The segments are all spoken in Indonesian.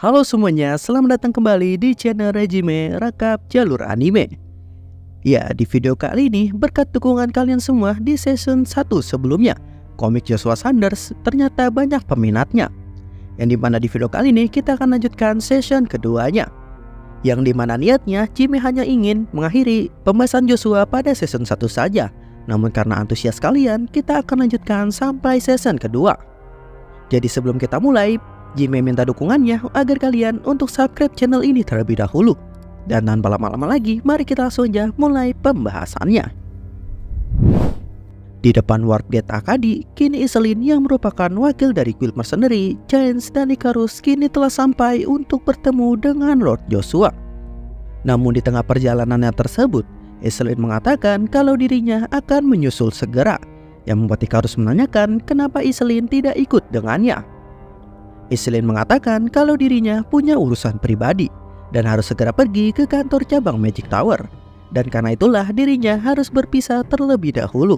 Halo semuanya, selamat datang kembali di channel Regime Rakap Jalur Anime. Ya, di video kali ini berkat dukungan kalian semua di season 1 sebelumnya, komik Joshua Sanders ternyata banyak peminatnya. Yang dimana di video kali ini kita akan lanjutkan season keduanya, yang dimana niatnya Jimmy hanya ingin mengakhiri pembahasan Joshua pada season 1 saja. Namun karena antusias kalian, kita akan lanjutkan sampai season kedua. Jadi sebelum kita mulai, Jimmy minta dukungannya agar kalian untuk subscribe channel ini terlebih dahulu. Dan tanpa lama-lama lagi, mari kita langsung aja mulai pembahasannya. Di depan Warp Gate Akadi, kini Iselin yang merupakan wakil dari Guild Mercenary, Giants dan Icarus kini telah sampai untuk bertemu dengan Lord Joshua. Namun di tengah perjalanannya tersebut, Iselin mengatakan kalau dirinya akan menyusul segera, yang membuat Icarus menanyakan kenapa Iselin tidak ikut dengannya. Iselin mengatakan kalau dirinya punya urusan pribadi dan harus segera pergi ke kantor cabang Magic Tower, dan karena itulah dirinya harus berpisah terlebih dahulu.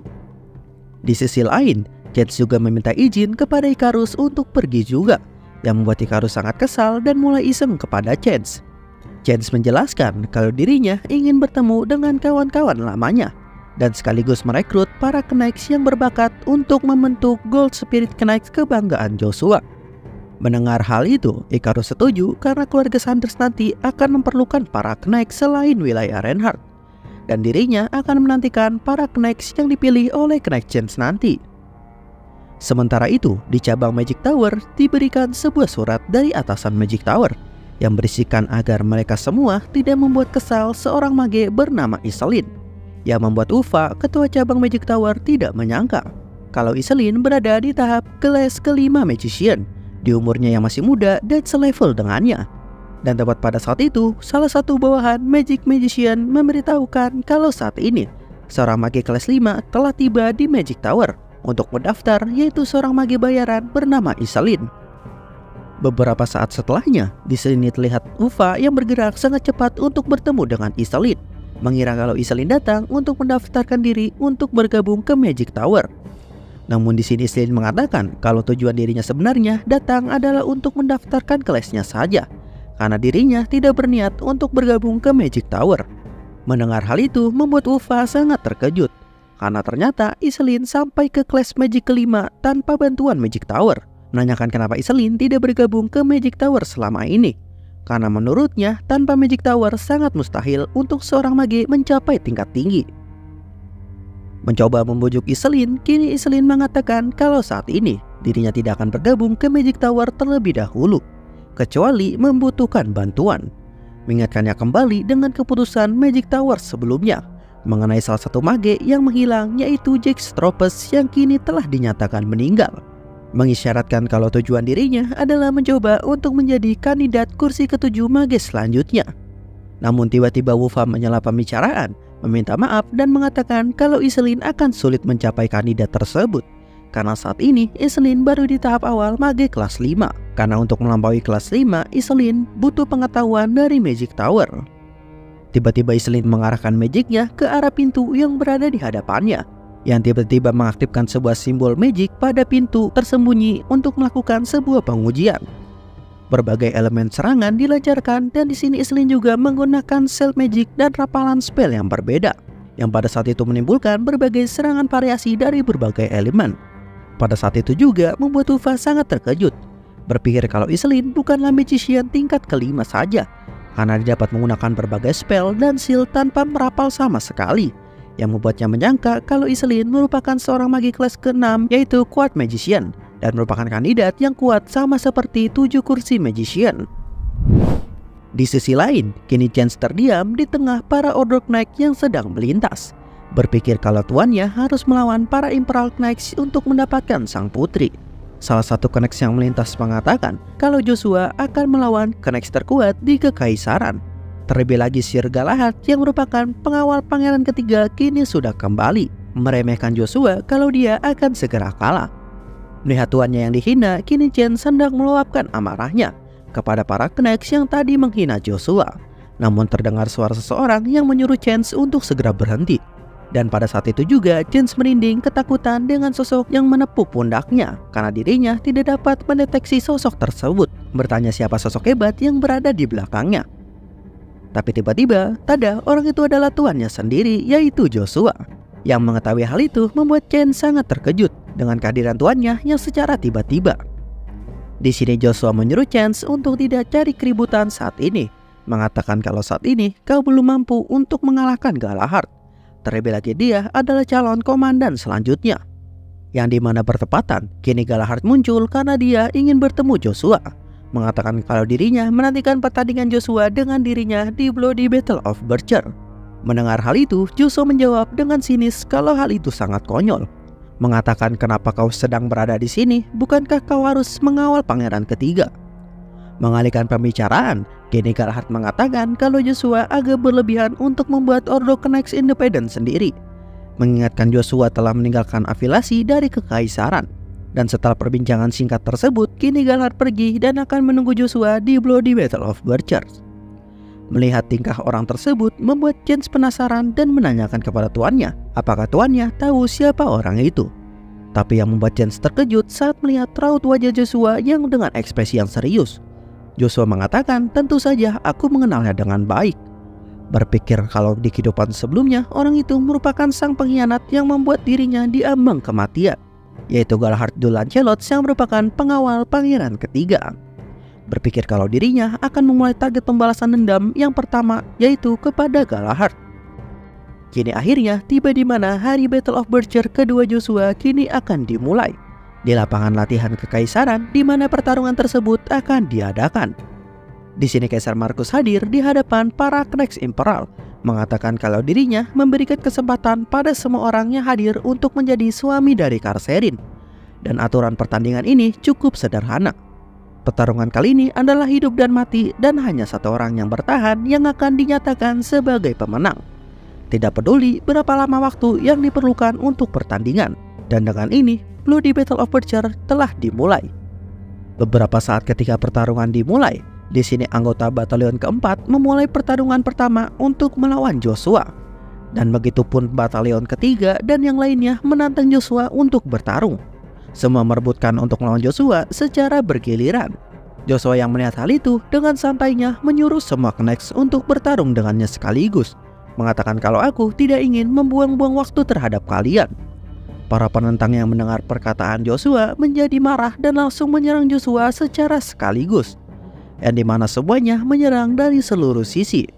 Di sisi lain, Chance juga meminta izin kepada Icarus untuk pergi juga, yang membuat Icarus sangat kesal dan mulai iseng kepada Chance. Chance menjelaskan kalau dirinya ingin bertemu dengan kawan-kawan lamanya dan sekaligus merekrut para Knights yang berbakat untuk membentuk Gold Spirit Knights kebanggaan Joshua. Mendengar hal itu, Icarus setuju karena keluarga Sanders nanti akan memerlukan para Knights selain wilayah Reinhardt, dan dirinya akan menantikan para Knights yang dipilih oleh Knight Chance nanti. Sementara itu, di cabang Magic Tower diberikan sebuah surat dari atasan Magic Tower yang berisikan agar mereka semua tidak membuat kesal seorang mage bernama Iselin, yang membuat Ufa, ketua cabang Magic Tower, tidak menyangka kalau Iselin berada di tahap kelas kelima Magician di umurnya yang masih muda dan selevel dengannya. Dan tepat pada saat itu, salah satu bawahan Magic Magician memberitahukan kalau saat ini seorang mage kelas 5 telah tiba di Magic Tower untuk mendaftar, yaitu seorang mage bayaran bernama Iselin. Beberapa saat setelahnya, di sini terlihat Ufa yang bergerak sangat cepat untuk bertemu dengan Iselin, mengira kalau Iselin datang untuk mendaftarkan diri untuk bergabung ke Magic Tower. Namun di sini Iselin mengatakan kalau tujuan dirinya sebenarnya datang adalah untuk mendaftarkan kelasnya saja, karena dirinya tidak berniat untuk bergabung ke Magic Tower. Mendengar hal itu membuat Ufa sangat terkejut, karena ternyata Iselin sampai ke kelas Magic kelima tanpa bantuan Magic Tower. Menanyakan kenapa Iselin tidak bergabung ke Magic Tower selama ini, karena menurutnya tanpa Magic Tower sangat mustahil untuk seorang mage mencapai tingkat tinggi. Mencoba membujuk Iselin, kini Iselin mengatakan kalau saat ini dirinya tidak akan bergabung ke Magic Tower terlebih dahulu, kecuali membutuhkan bantuan. Mengingatkannya kembali dengan keputusan Magic Tower sebelumnya mengenai salah satu mage yang menghilang, yaitu Jack Stropes yang kini telah dinyatakan meninggal. Mengisyaratkan kalau tujuan dirinya adalah mencoba untuk menjadi kandidat kursi ketujuh mage selanjutnya. Namun tiba-tiba Ufa menyela pembicaraan, meminta maaf dan mengatakan kalau Iselin akan sulit mencapai kandidat tersebut, karena saat ini Iselin baru di tahap awal mage kelas 5. Karena untuk melampaui kelas 5, Iselin butuh pengetahuan dari Magic Tower. Tiba-tiba Iselin mengarahkan magicnya ke arah pintu yang berada di hadapannya, yang tiba-tiba mengaktifkan sebuah simbol magic pada pintu tersembunyi untuk melakukan sebuah pengujian. Berbagai elemen serangan dilancarkan, dan di sini Iselin juga menggunakan Cell Magic dan rapalan spell yang berbeda, yang pada saat itu menimbulkan berbagai serangan variasi dari berbagai elemen. Pada saat itu juga membuat Ufa sangat terkejut, berpikir kalau Iselin bukanlah magician tingkat kelima saja, karena dia dapat menggunakan berbagai spell dan seal tanpa merapal sama sekali, yang membuatnya menyangka kalau Iselin merupakan seorang mage kelas ke-6, yaitu Quad Magician, dan merupakan kandidat yang kuat sama seperti 7 kursi Magician. Di sisi lain, kini Chance terdiam di tengah para Order Knight yang sedang melintas, berpikir kalau tuannya harus melawan para Imperial Knights untuk mendapatkan sang putri. Salah satu Knights yang melintas mengatakan kalau Joshua akan melawan Knights terkuat di Kekaisaran. Terlebih lagi Sir Galahad yang merupakan pengawal pangeran ketiga kini sudah kembali, meremehkan Joshua kalau dia akan segera kalah. Melihat tuannya yang dihina, kini Chance hendak meluapkan amarahnya kepada para Knights yang tadi menghina Joshua. Namun terdengar suara seseorang yang menyuruh Chance untuk segera berhenti. Dan pada saat itu juga James merinding ketakutan dengan sosok yang menepuk pundaknya karena dirinya tidak dapat mendeteksi sosok tersebut, bertanya siapa sosok hebat yang berada di belakangnya. Tapi tiba-tiba, tada, orang itu adalah tuannya sendiri, yaitu Joshua. Yang mengetahui hal itu membuat Chen sangat terkejut dengan kehadiran tuannya yang secara tiba-tiba. Di sini Joshua menyuruh Chen untuk tidak cari keributan saat ini, mengatakan kalau saat ini kau belum mampu untuk mengalahkan Galahad. Terlebih lagi dia adalah calon komandan selanjutnya. Yang dimana bertepatan, kini Galahad muncul karena dia ingin bertemu Joshua, mengatakan kalau dirinya menantikan pertandingan Joshua dengan dirinya di Bloody Battle of Bercher. Mendengar hal itu, Joshua menjawab dengan sinis kalau hal itu sangat konyol, mengatakan kenapa kau sedang berada di sini, bukankah kau harus mengawal pangeran ketiga? Mengalihkan pembicaraan, kini Galahad mengatakan kalau Joshua agak berlebihan untuk membuat Ordo Knights independen sendiri, mengingatkan Joshua telah meninggalkan afiliasi dari kekaisaran. Dan setelah perbincangan singkat tersebut, kini Galahad pergi dan akan menunggu Joshua di Bloody Battle of Bercher. Melihat tingkah orang tersebut membuat James penasaran dan menanyakan kepada tuannya apakah tuannya tahu siapa orang itu. Tapi yang membuat James terkejut saat melihat raut wajah Joshua yang dengan ekspresi yang serius. Joshua mengatakan, tentu saja aku mengenalnya dengan baik. Berpikir kalau di kehidupan sebelumnya orang itu merupakan sang pengkhianat yang membuat dirinya diambang kematian, yaitu Galahad du Lancelot yang merupakan pengawal pangeran ketiga. Berpikir kalau dirinya akan memulai target pembalasan dendam yang pertama, yaitu kepada Galahad. Kini akhirnya tiba di mana hari Battle of Bercher kedua Joshua kini akan dimulai di lapangan latihan kekaisaran di mana pertarungan tersebut akan diadakan. Di sini Kaisar Markus hadir di hadapan para Knights Imperial, mengatakan kalau dirinya memberikan kesempatan pada semua orang yang hadir untuk menjadi suami dari Karserin. Dan aturan pertandingan ini cukup sederhana. Pertarungan kali ini adalah hidup dan mati dan hanya satu orang yang bertahan yang akan dinyatakan sebagai pemenang. Tidak peduli berapa lama waktu yang diperlukan untuk pertandingan. Dan dengan ini, Bloody Battle of Bercher telah dimulai. Beberapa saat ketika pertarungan dimulai, di sini anggota batalion keempat memulai pertarungan pertama untuk melawan Joshua. Dan begitupun batalion ketiga dan yang lainnya menantang Joshua untuk bertarung. Semua merebutkan untuk melawan Joshua secara bergiliran. Joshua yang melihat hal itu dengan santainya menyuruh semua Knights untuk bertarung dengannya sekaligus, mengatakan kalau aku tidak ingin membuang-buang waktu terhadap kalian. Para penentang yang mendengar perkataan Joshua menjadi marah dan langsung menyerang Joshua secara sekaligus, yang dimana semuanya menyerang dari seluruh sisi.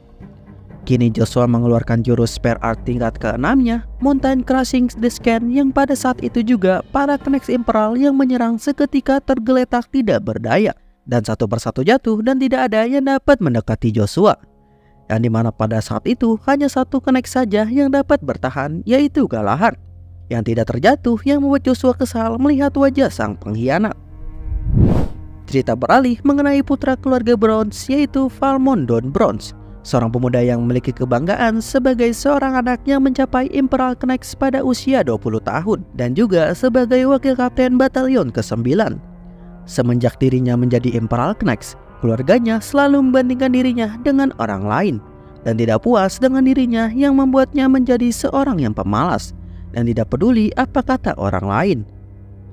Kini Joshua mengeluarkan jurus spare art tingkat ke-6-nya, Mountain Crushing Descent, yang pada saat itu juga para Knights Imperial yang menyerang seketika tergeletak tidak berdaya dan satu persatu jatuh dan tidak ada yang dapat mendekati Joshua. Yang dimana pada saat itu hanya satu Knights saja yang dapat bertahan, yaitu Galahad, yang tidak terjatuh, yang membuat Joshua kesal melihat wajah sang pengkhianat. Cerita beralih mengenai putra keluarga Bronze, yaitu Valmondon Bronze, seorang pemuda yang memiliki kebanggaan sebagai seorang anak yang mencapai Imperial Knights pada usia 20 tahun dan juga sebagai wakil kapten batalion ke-9. Semenjak dirinya menjadi Imperial Knights, keluarganya selalu membandingkan dirinya dengan orang lain dan tidak puas dengan dirinya yang membuatnya menjadi seorang yang pemalas dan tidak peduli apa kata orang lain.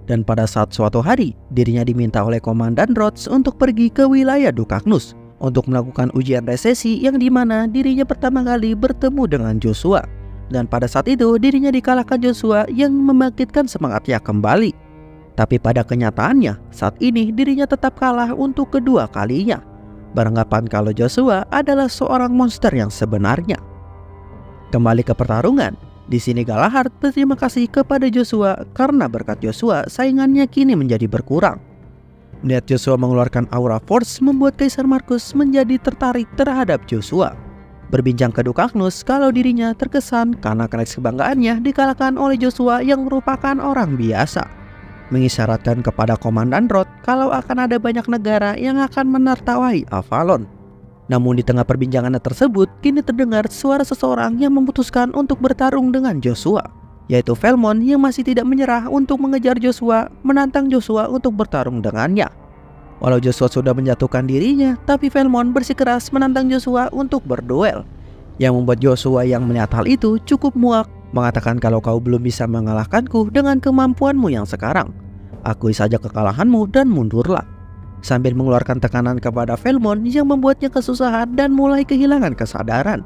Dan pada saat suatu hari, dirinya diminta oleh Komandan Rhodes untuk pergi ke wilayah Dukaknus untuk melakukan ujian resesi yang dimana dirinya pertama kali bertemu dengan Joshua. Dan pada saat itu dirinya dikalahkan Joshua yang membangkitkan semangatnya kembali. Tapi pada kenyataannya, saat ini dirinya tetap kalah untuk kedua kalinya, beranggapan kalau Joshua adalah seorang monster yang sebenarnya. Kembali ke pertarungan. Di sini Galahad berterima kasih kepada Joshua karena berkat Joshua saingannya kini menjadi berkurang. Melihat Joshua mengeluarkan aura force membuat Kaisar Markus menjadi tertarik terhadap Joshua. Berbincang ke Dukaknus kalau dirinya terkesan karena Knights kebanggaannya dikalahkan oleh Joshua yang merupakan orang biasa. Mengisyaratkan kepada Komandan Rhodes kalau akan ada banyak negara yang akan menertawai Avalon. Namun di tengah perbincangan tersebut, kini terdengar suara seseorang yang memutuskan untuk bertarung dengan Joshua, yaitu Valmond yang masih tidak menyerah untuk mengejar Joshua, menantang Joshua untuk bertarung dengannya. Walau Joshua sudah menjatuhkan dirinya, tapi Valmond bersikeras menantang Joshua untuk berduel, yang membuat Joshua yang melihat hal itu cukup muak mengatakan kalau kau belum bisa mengalahkanku dengan kemampuanmu yang sekarang. Akui saja kekalahanmu dan mundurlah. Sambil mengeluarkan tekanan kepada Velmon yang membuatnya kesusahan dan mulai kehilangan kesadaran.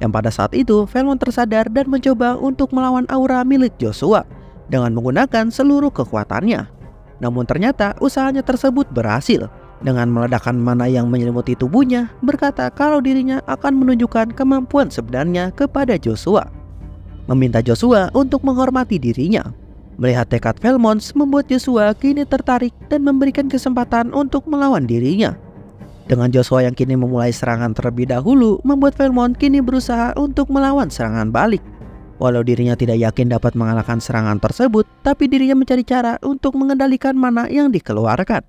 Yang pada saat itu Velmon tersadar dan mencoba untuk melawan aura milik Joshua dengan menggunakan seluruh kekuatannya. Namun ternyata usahanya tersebut berhasil dengan meledakkan mana yang menyelimuti tubuhnya, berkata kalau dirinya akan menunjukkan kemampuan sebenarnya kepada Joshua. Meminta Joshua untuk menghormati dirinya. Melihat tekad Velmon membuat Joshua kini tertarik dan memberikan kesempatan untuk melawan dirinya. Dengan Joshua yang kini memulai serangan terlebih dahulu, membuat Velmon kini berusaha untuk melawan serangan balik. Walau dirinya tidak yakin dapat mengalahkan serangan tersebut, tapi dirinya mencari cara untuk mengendalikan mana yang dikeluarkan.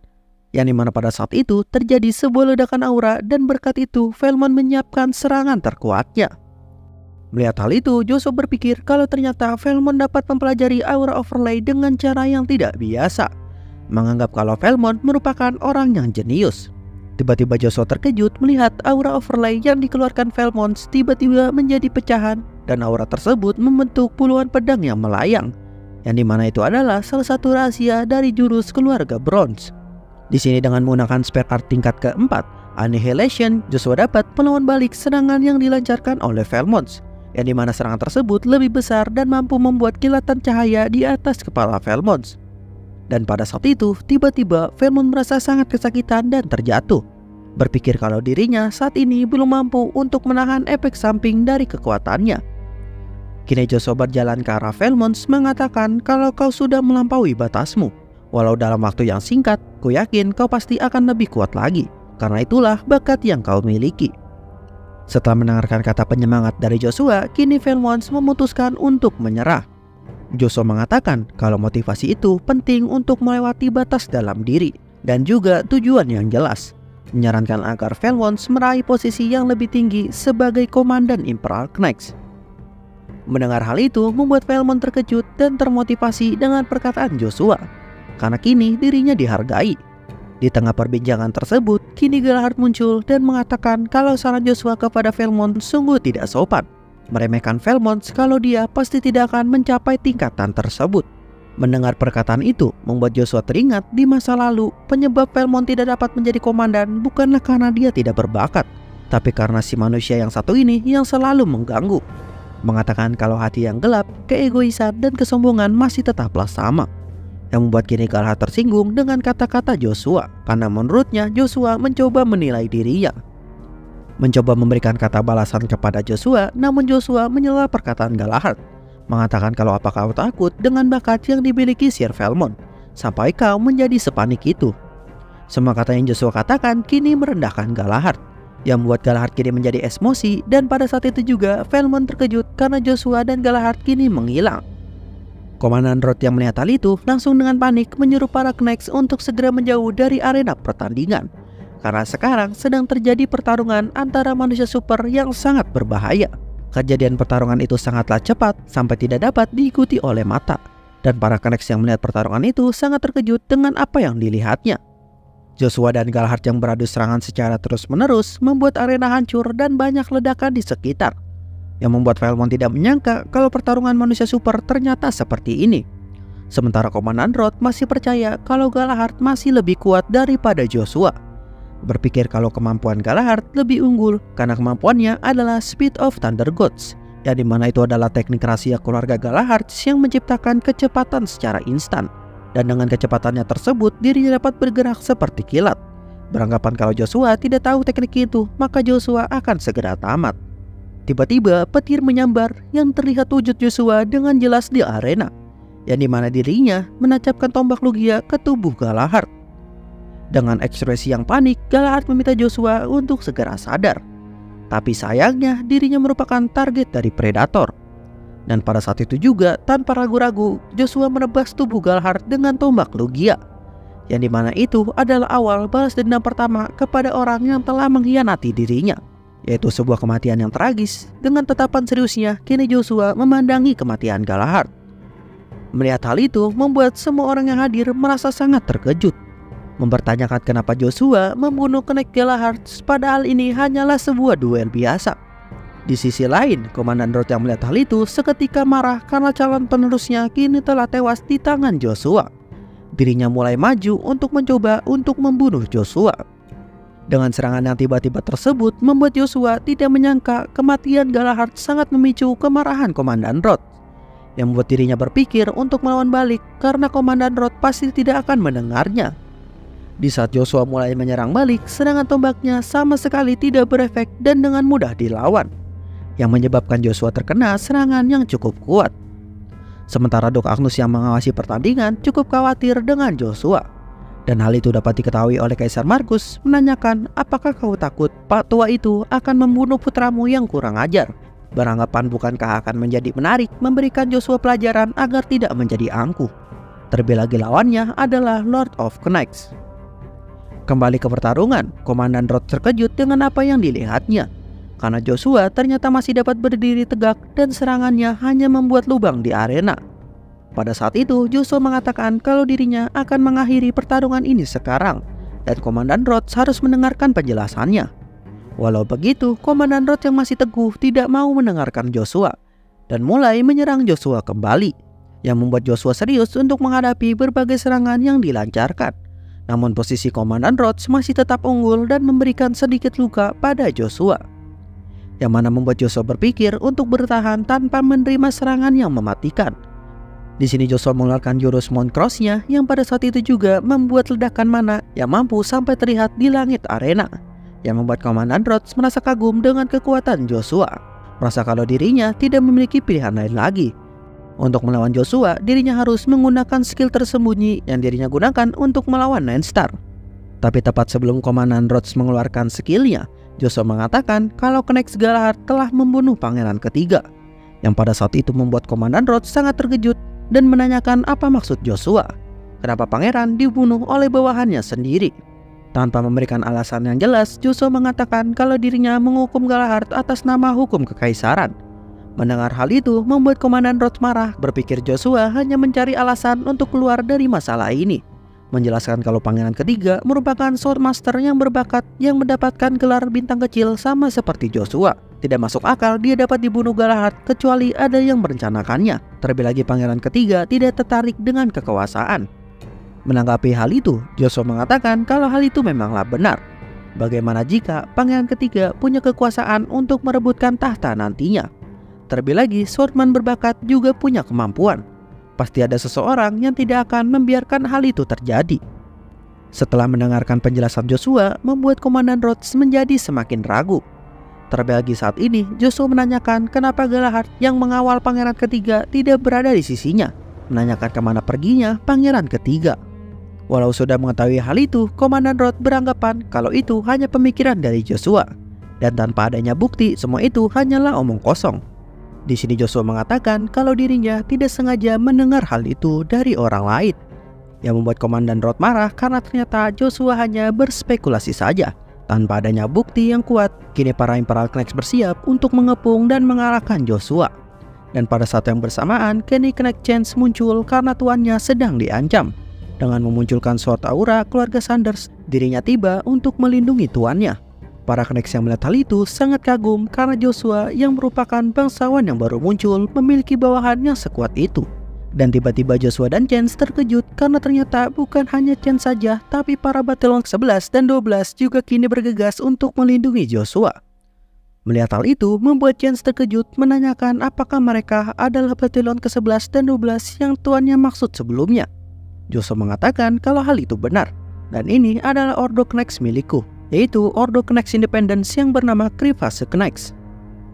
Yang dimana pada saat itu terjadi sebuah ledakan aura dan berkat itu Velmon menyiapkan serangan terkuatnya. Melihat hal itu, Joshua berpikir kalau ternyata Velmon dapat mempelajari aura overlay dengan cara yang tidak biasa. Menganggap kalau Velmon merupakan orang yang jenius. Tiba-tiba Joshua terkejut melihat aura overlay yang dikeluarkan Velmon tiba-tiba menjadi pecahan dan aura tersebut membentuk puluhan pedang yang melayang. Yang dimana itu adalah salah satu rahasia dari jurus keluarga Bronze. Di sini dengan menggunakan spare art tingkat keempat, Annihilation, Joshua dapat melawan balik serangan yang dilancarkan oleh Velmon. Yang dimana serangan tersebut lebih besar dan mampu membuat kilatan cahaya di atas kepala Velmon. Dan pada saat itu, tiba-tiba Velmon merasa sangat kesakitan dan terjatuh. Berpikir kalau dirinya saat ini belum mampu untuk menahan efek samping dari kekuatannya. Kini Joshua berjalan ke arah Velmon mengatakan kalau kau sudah melampaui batasmu. Walau dalam waktu yang singkat, ku yakin kau pasti akan lebih kuat lagi. Karena itulah bakat yang kau miliki. Setelah mendengarkan kata penyemangat dari Joshua, kini Velmon memutuskan untuk menyerah. Joshua mengatakan kalau motivasi itu penting untuk melewati batas dalam diri dan juga tujuan yang jelas. Menyarankan agar Velmon meraih posisi yang lebih tinggi sebagai komandan Imperial Knights. Mendengar hal itu membuat Velmon terkejut dan termotivasi dengan perkataan Joshua, karena kini dirinya dihargai. Di tengah perbincangan tersebut, kini Galahad muncul dan mengatakan kalau saran Joshua kepada Velmon sungguh tidak sopan. Meremehkan Velmon kalau dia pasti tidak akan mencapai tingkatan tersebut. Mendengar perkataan itu, membuat Joshua teringat di masa lalu penyebab Velmon tidak dapat menjadi komandan bukanlah karena dia tidak berbakat, tapi karena si manusia yang satu ini yang selalu mengganggu. Mengatakan kalau hati yang gelap, keegoisan dan kesombongan masih tetaplah sama. Yang membuat kini Galahad tersinggung dengan kata-kata Joshua, karena menurutnya Joshua mencoba menilai dirinya. Mencoba memberikan kata balasan kepada Joshua, namun Joshua menyela perkataan Galahad, mengatakan kalau apakah kau takut dengan bakat yang dimiliki Sir Velmon, sampai kau menjadi sepanik itu. Semua kata yang Joshua katakan kini merendahkan Galahad, yang membuat Galahad kini menjadi emosi, dan pada saat itu juga Velmon terkejut karena Joshua dan Galahad kini menghilang. Komandan Roth yang melihat hal itu langsung dengan panik menyuruh para Knights untuk segera menjauh dari arena pertandingan. Karena sekarang sedang terjadi pertarungan antara manusia super yang sangat berbahaya. Kejadian pertarungan itu sangatlah cepat sampai tidak dapat diikuti oleh mata. Dan para Knights yang melihat pertarungan itu sangat terkejut dengan apa yang dilihatnya. Joshua dan Galahad yang beradu serangan secara terus-menerus membuat arena hancur dan banyak ledakan di sekitar. Yang membuat Velmon tidak menyangka kalau pertarungan manusia super ternyata seperti ini. Sementara Komandan Roth masih percaya kalau Galahad masih lebih kuat daripada Joshua. Berpikir kalau kemampuan Galahad lebih unggul karena kemampuannya adalah Speed of Thunder Gods, yang dimana itu adalah teknik rahasia keluarga Galahad yang menciptakan kecepatan secara instan. Dan dengan kecepatannya tersebut dirinya dapat bergerak seperti kilat. Beranggapan kalau Joshua tidak tahu teknik itu, maka Joshua akan segera tamat. Tiba-tiba petir menyambar yang terlihat wujud Joshua dengan jelas di arena, yang dimana dirinya menancapkan tombak Lugia ke tubuh Galahad. Dengan ekspresi yang panik, Galahad meminta Joshua untuk segera sadar. Tapi sayangnya dirinya merupakan target dari predator. Dan pada saat itu juga tanpa ragu-ragu Joshua menebas tubuh Galahad dengan tombak Lugia, yang dimana itu adalah awal balas dendam pertama kepada orang yang telah mengkhianati dirinya, yaitu sebuah kematian yang tragis. Dengan tatapan seriusnya, kini Joshua memandangi kematian Galahad. Melihat hal itu membuat semua orang yang hadir merasa sangat terkejut, mempertanyakan kenapa Joshua membunuh Knight Galahad padahal ini hanyalah sebuah duel biasa. Di sisi lain, Komandan Roth yang melihat hal itu seketika marah karena calon penerusnya kini telah tewas di tangan Joshua. Dirinya mulai maju untuk mencoba untuk membunuh Joshua. Dengan serangan yang tiba-tiba tersebut membuat Joshua tidak menyangka kematian Galahad sangat memicu kemarahan Komandan Roth, yang membuat dirinya berpikir untuk melawan balik karena Komandan Roth pasti tidak akan mendengarnya. Di saat Joshua mulai menyerang balik, serangan tombaknya sama sekali tidak berefek dan dengan mudah dilawan, yang menyebabkan Joshua terkena serangan yang cukup kuat. Sementara Dok Agnus yang mengawasi pertandingan cukup khawatir dengan Joshua. Dan hal itu dapat diketahui oleh Kaisar Markus menanyakan, apakah kau takut Pak Tua itu akan membunuh putramu yang kurang ajar? Beranggapan bukankah akan menjadi menarik memberikan Joshua pelajaran agar tidak menjadi angkuh? Terlebih lagi lawannya adalah Lord of Knights. Kembali ke pertarungan, Komandan Roth terkejut dengan apa yang dilihatnya. Karena Joshua ternyata masih dapat berdiri tegak dan serangannya hanya membuat lubang di arena. Pada saat itu, Joshua mengatakan kalau dirinya akan mengakhiri pertarungan ini sekarang, dan Komandan Roth harus mendengarkan penjelasannya. Walau begitu, Komandan Roth yang masih teguh tidak mau mendengarkan Joshua, dan mulai menyerang Joshua kembali, yang membuat Joshua serius untuk menghadapi berbagai serangan yang dilancarkan. Namun posisi Komandan Roth masih tetap unggul dan memberikan sedikit luka pada Joshua, yang mana membuat Joshua berpikir untuk bertahan tanpa menerima serangan yang mematikan. Di sini Joshua mengeluarkan jurus Mount Cross-nya yang pada saat itu juga membuat ledakan mana yang mampu sampai terlihat di langit arena, yang membuat Komandan Roth merasa kagum dengan kekuatan Joshua, merasa kalau dirinya tidak memiliki pilihan lain lagi. Untuk melawan Joshua, dirinya harus menggunakan skill tersembunyi yang dirinya gunakan untuk melawan Nine Star. Tapi tepat sebelum Komandan Roth mengeluarkan skillnya, Joshua mengatakan kalau Knights Galahad telah membunuh pangeran ketiga, yang pada saat itu membuat Komandan Roth sangat terkejut dan menanyakan apa maksud Joshua. Kenapa pangeran dibunuh oleh bawahannya sendiri? Tanpa memberikan alasan yang jelas, Joshua mengatakan kalau dirinya menghukum Galahad atas nama hukum kekaisaran. Mendengar hal itu membuat Komandan Roth marah, berpikir Joshua hanya mencari alasan untuk keluar dari masalah ini. Menjelaskan kalau pangeran ketiga merupakan swordmaster yang berbakat yang mendapatkan gelar bintang kecil sama seperti Joshua. Tidak masuk akal dia dapat dibunuh Galahad kecuali ada yang merencanakannya. Terlebih lagi pangeran ketiga tidak tertarik dengan kekuasaan. Menanggapi hal itu, Joshua mengatakan kalau hal itu memanglah benar. Bagaimana jika pangeran ketiga punya kekuasaan untuk merebutkan tahta nantinya? Terlebih lagi swordman berbakat juga punya kemampuan. Pasti ada seseorang yang tidak akan membiarkan hal itu terjadi. Setelah mendengarkan penjelasan Joshua, membuat Komandan Roth menjadi semakin ragu. Terlebih lagi saat ini, Joshua menanyakan kenapa Galahad yang mengawal pangeran ketiga tidak berada di sisinya, menanyakan kemana perginya pangeran ketiga. Walau sudah mengetahui hal itu, Komandan Roth beranggapan kalau itu hanya pemikiran dari Joshua, dan tanpa adanya bukti semua itu hanyalah omong kosong. Di sini Joshua mengatakan kalau dirinya tidak sengaja mendengar hal itu dari orang lain, yang membuat Komandan Roth marah karena ternyata Joshua hanya berspekulasi saja. Tanpa adanya bukti yang kuat, kini para Imperial Knights bersiap untuk mengepung dan mengalahkan Joshua. Dan pada saat yang bersamaan, Kenny Knight Chance muncul karena tuannya sedang diancam. Dengan memunculkan Sword Aura keluarga Sanders, dirinya tiba untuk melindungi tuannya. Para Knights yang melihat hal itu sangat kagum karena Joshua yang merupakan bangsawan yang baru muncul memiliki bawahan yang sekuat itu. Dan tiba-tiba Joshua dan Chance terkejut karena ternyata bukan hanya Chance saja, tapi para Batalion 11 dan 12 juga kini bergegas untuk melindungi Joshua. Melihat hal itu membuat Chance terkejut menanyakan apakah mereka adalah Batalion ke-11 dan 12 yang tuannya maksud sebelumnya. Joshua mengatakan kalau hal itu benar, dan ini adalah Ordo Knights milikku, yaitu Ordo Knights Independence yang bernama Krivase Knights.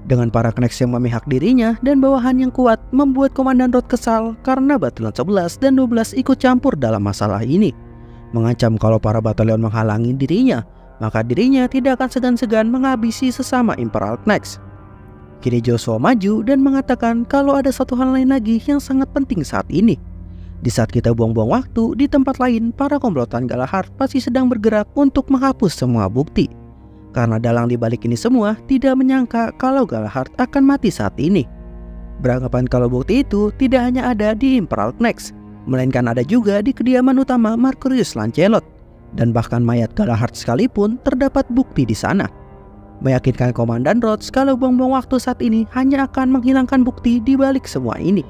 Dengan para Knights yang memihak dirinya dan bawahan yang kuat membuat Komandan Roth kesal karena Batalion 11 dan 12 ikut campur dalam masalah ini. Mengancam kalau para batalion menghalangi dirinya, maka dirinya tidak akan segan-segan menghabisi sesama Imperial Knights. Kini Joshua maju dan mengatakan kalau ada satu hal lain lagi yang sangat penting saat ini. Di saat kita buang-buang waktu, di tempat lain para komplotan Galahad pasti sedang bergerak untuk menghapus semua bukti. Karena dalang dibalik ini semua tidak menyangka kalau Galahad akan mati saat ini. Beranggapan kalau bukti itu tidak hanya ada di Imperial Knights, melainkan ada juga di kediaman utama Marcus Lancelot, dan bahkan mayat Galahad sekalipun terdapat bukti di sana. meyakinkan Komandan Rhodes kalau buang-buang waktu saat ini hanya akan menghilangkan bukti di balik semua ini.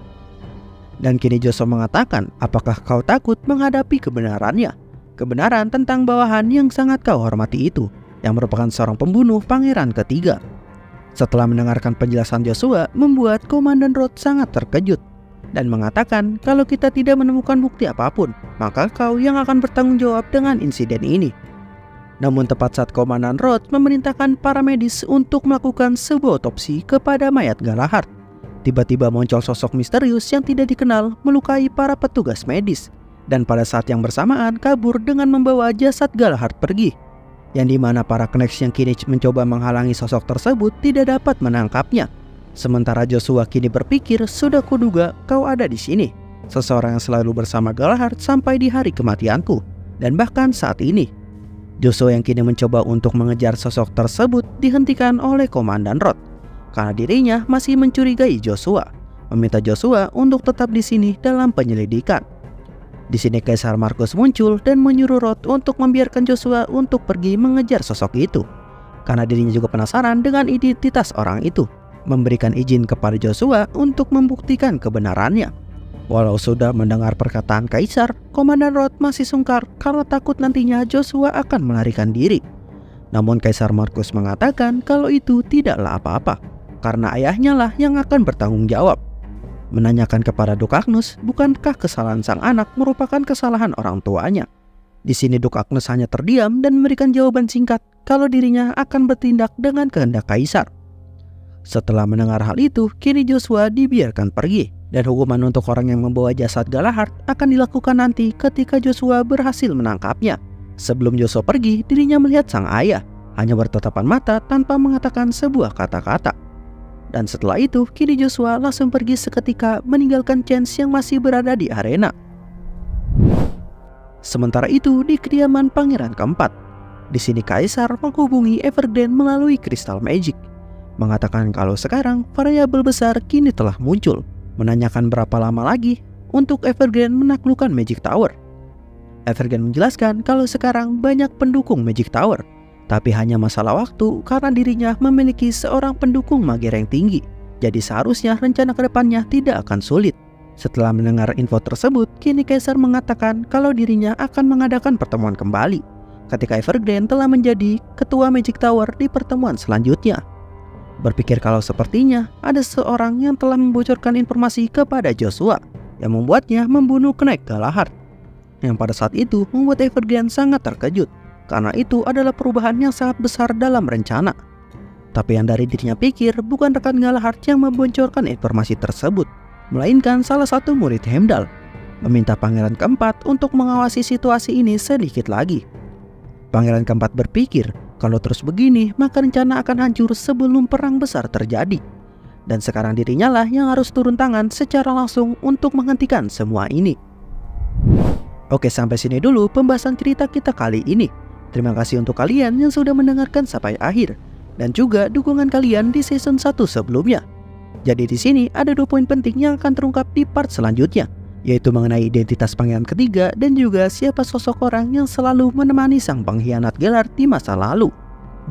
Dan kini Joshua mengatakan, apakah kau takut menghadapi kebenarannya? Kebenaran tentang bawahan yang sangat kau hormati itu, yang merupakan seorang pembunuh pangeran ketiga. Setelah mendengarkan penjelasan Joshua, membuat Komandan Rhodes sangat terkejut dan mengatakan kalau kita tidak menemukan bukti apapun, maka kau yang akan bertanggung jawab dengan insiden ini. Namun tepat saat Komandan Rhodes memerintahkan para medis untuk melakukan sebuah otopsi kepada mayat Galahad, tiba-tiba muncul sosok misterius yang tidak dikenal melukai para petugas medis, dan pada saat yang bersamaan kabur dengan membawa jasad Galahad pergi, yang dimana para Knechts yang kini mencoba menghalangi sosok tersebut tidak dapat menangkapnya. Sementara Joshua kini berpikir, sudah kuduga kau ada di sini, seseorang yang selalu bersama Galahad sampai di hari kematianku, dan bahkan saat ini. Joshua yang kini mencoba untuk mengejar sosok tersebut dihentikan oleh Komandan Rhodes karena dirinya masih mencurigai Joshua, meminta Joshua untuk tetap di sini dalam penyelidikan. Di sini Kaisar Markus muncul dan menyuruh Rhodes untuk membiarkan Joshua untuk pergi mengejar sosok itu, karena dirinya juga penasaran dengan identitas orang itu, memberikan izin kepada Joshua untuk membuktikan kebenarannya. Walau sudah mendengar perkataan Kaisar, Komandan Rhodes masih sungkar karena takut nantinya Joshua akan melarikan diri. Namun Kaisar Markus mengatakan kalau itu tidaklah apa-apa, karena ayahnya lah yang akan bertanggung jawab. Menanyakan kepada Duk Agnus, bukankah kesalahan sang anak merupakan kesalahan orang tuanya? Di sini Duk Agnus hanya terdiam dan memberikan jawaban singkat kalau dirinya akan bertindak dengan kehendak Kaisar. Setelah mendengar hal itu, kini Joshua dibiarkan pergi, dan hukuman untuk orang yang membawa jasad Galahad akan dilakukan nanti ketika Joshua berhasil menangkapnya. Sebelum Joshua pergi, dirinya melihat sang ayah, hanya bertatapan mata tanpa mengatakan sebuah kata-kata. Dan setelah itu, kini Joshua langsung pergi seketika meninggalkan Chance yang masih berada di arena. Sementara itu, di kediaman Pangeran keempat, di sini Kaisar menghubungi Evergrande melalui Crystal Magic, mengatakan kalau sekarang variabel besar kini telah muncul, menanyakan berapa lama lagi untuk Evergrande menaklukkan Magic Tower. Evergrande menjelaskan kalau sekarang banyak pendukung Magic Tower, tapi hanya masalah waktu karena dirinya memiliki seorang pendukung magi rank tinggi, jadi seharusnya rencana kedepannya tidak akan sulit. Setelah mendengar info tersebut, kini Kaisar mengatakan kalau dirinya akan mengadakan pertemuan kembali ketika Evergrande telah menjadi ketua Magic Tower di pertemuan selanjutnya. Berpikir kalau sepertinya ada seorang yang telah membocorkan informasi kepada Joshua yang membuatnya membunuh Knight Galahad, yang pada saat itu membuat Evergrande sangat terkejut karena itu adalah perubahan yang sangat besar dalam rencana. Tapi yang dari dirinya pikir bukan rekan Galahad yang membocorkan informasi tersebut, melainkan salah satu murid Heimdall, meminta Pangeran keempat untuk mengawasi situasi ini sedikit lagi. Pangeran keempat berpikir kalau terus begini maka rencana akan hancur sebelum perang besar terjadi, dan sekarang dirinya lah yang harus turun tangan secara langsung untuk menghentikan semua ini. Oke, sampai sini dulu pembahasan cerita kita kali ini. Terima kasih untuk kalian yang sudah mendengarkan sampai akhir, dan juga dukungan kalian di season 1 sebelumnya. Jadi di sini ada 2 poin penting yang akan terungkap di part selanjutnya, yaitu mengenai identitas pangeran ketiga dan juga siapa sosok orang yang selalu menemani sang pengkhianat Gellert di masa lalu.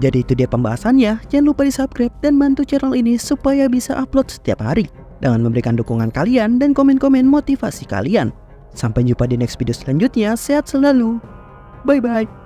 Jadi itu dia pembahasannya. Jangan lupa di subscribe dan bantu channel ini supaya bisa upload setiap hari, dengan memberikan dukungan kalian dan komen-komen motivasi kalian. Sampai jumpa di next video selanjutnya. Sehat selalu. Bye bye.